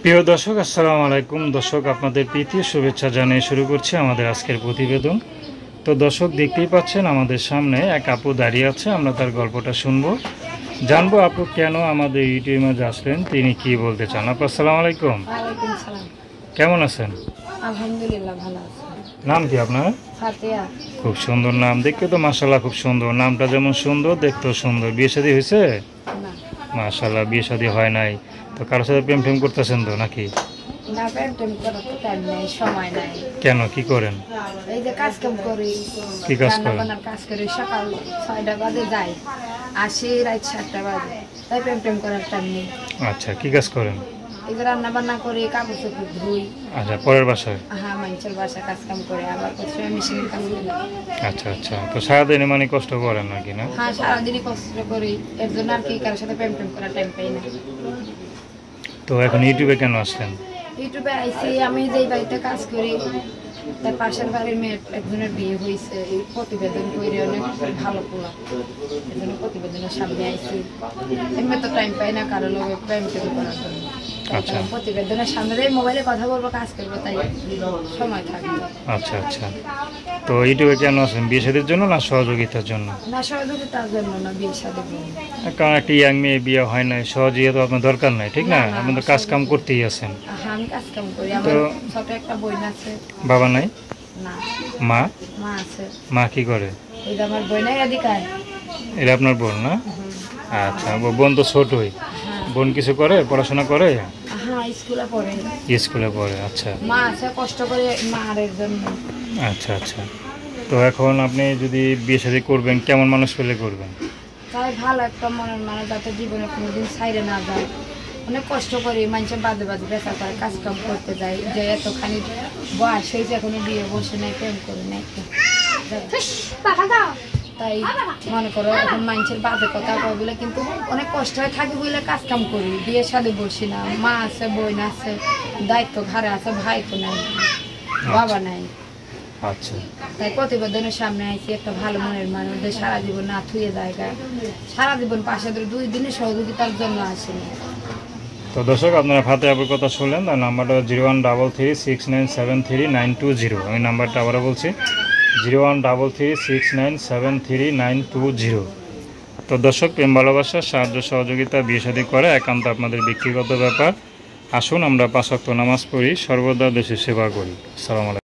প্রিয় দর্শক, আসসালামু আলাইকুম। দর্শক, আপনাদের প্রীতি শুভেচ্ছা জানিয়ে শুরু করছি আমাদের আজকের প্রতিবেদন। তো দর্শক, দেখতেই পাচ্ছেন আমাদের সামনে এক আপু দাঁড়িয়ে আছে। আমরা তার গল্পটা শুনবো, জানবো আপু কেন আমাদের ইউটিউবে মাঝে আসলেন, তিনি কি বলতে চান। আপু আসসালামু আলাইকুম। ওয়ালাইকুম সালাম। কেমন আছেন? আলহামদুলিল্লাহ ভালো আছি। নাম কি আপনার? ফাতেহা। খুব সুন্দর নাম, দেখতে তো মাশাআল্লাহ খুব সুন্দর। নামটা যেমন সুন্দর, দেখতেও সুন্দর। বিয়ে শাদী হয়েছে? না মাশাআল্লাহ, বিয়ে শাদী হয় নাই। তো কারোর সাথে প্রেম টেম করতেছেন তো নাকি? না, প্রেম টেম করার তো টাইম নেই, সময় নাই। কেন, কি করেন? এই যে কাজ কাম করি, কি কাজ রান্না করেন? বান্নার কাজ করি। সকাল 6টা বাজে যাই, আসি রাত 7টা বাজে। তাই প্রেম টেম করার টাইম নেই। আচ্ছা, কি কাজ করেন? এই যে রান্না বান্না করি, কাপড় চোপড় ধুই। আচ্ছা, পরের বাসায়? হ্যাঁ, মানুষের বাসা কাজ কাম করে, আবার কিছু মেশিনের কাজ করি। আচ্ছা আচ্ছা, তো সারাদিনে মানে কষ্ট করেন নাকি না? হ্যাঁ, সারাদিনই কষ্ট করি। এর জন্য আর কি কারোর সাথে প্রেম টেম করার টাইম পাই না। তো এখন ইউটিউবে কেন আসলেন? ইউটিউবে আইসি, আমি যেই বাড়িতে কাজ করি তার পাশের বাড়ির মেয়ে একজনের বিয়ে হয়েছে, এই প্রতিবেদন করে অনেক ভালো পোলা, এই জন্য প্রতিবেদনের সামনে আইসি। এমনি তো টাইম পাই না কারো লোক প্রেম টেম করার জন্য। আচ্ছা। প্রতিবেদনের সামনে মোবাইলে কথা বলবো, কাজ করবো, তাই সময় থাকবে। আচ্ছা আচ্ছা, তো ইউটিউবে কেন আসলেন? বিয়ে শাদীর জন্য না সহযোগিতার জন্য? না, সহযোগিতার জন্য না, বিয়ে শাদী জন্য। কারণ একটা ইয়াং মেয়ে বিয়ে হয় নাই, সহযোগিতা তো আপনার দরকার নাই, ঠিক না? না, না, আপনি তো কাজ কাম করতেই আছেন। হ্যাঁ, আমি কাজ কাম করি। আমার ছোট একটা বোন আছে। বাবা নাই? না, মা? মা আছে। মা কি করে? এই যে আমার বোন এদিকায়। এটা আপনার বোন না? আচ্ছা, বোন তো ছোটই। বোন কিছু করে, পড়াশোনা করে? হ্যাঁ, স্কুলে পড়ে। স্কুলে পড়ে, আচ্ছা। মা আছে, কষ্ট করে মায়ের জন্য। আচ্ছা আচ্ছা, তো এখন আপনি যদি বিয়ে শাদী করবেন, কেমন মানুষ পেলে করবেন? তাই ভালো একটা মনের মানুষ, যাতে জীবনে কোনোদিন ছাইরে না যায়। অনেক কষ্ট করি, মানুষের বাদে বাদে বেচা করে কাজ কাম করতে যাই, যে এতখানি বয়স হয়েছে এখনো বিয়ে বসে নাই, প্রেম করে নাই। তাই মনে করো এখন মানুষের বাজে কথা বলে, কিন্তু অনেক কষ্ট হয়ে থাকি বলে কাজ কাম করি, বিয়ের সাথে বসি না। মা আছে, বোন আছে, দায়িত্ব ঘরে আছে, ভাই তো নাই, বাবা নাই। আচ্ছা, তাই প্রতিবেদনের সামনে আইছি, একটা ভালো মনের মানুষ, যে সারা জীবন না থুয়ে জায়গা, সারা জীবন পাশে ধরে 2 দিনের সহযোগিতার জন্য আসেনি। তো দর্শক, আপনারা ফাতেহা আপুর কথা শুনলেন। তার নাম্বারটা 013369733920। আমি নাম্বারটা আবারও বলছি, 013369733920। তো দর্শক, প্রেম ভালোবাসা, সাহায্য সহযোগিতা, বিয়ে শাদী করে একান্ত আপনাদের ব্যক্তিগত ব্যাপার। আসুন আমরা 5 ওয়াক্ত নামাজ পড়ি, সর্বদা দেশের সেবা করি। আসসালামু আলাইকুম।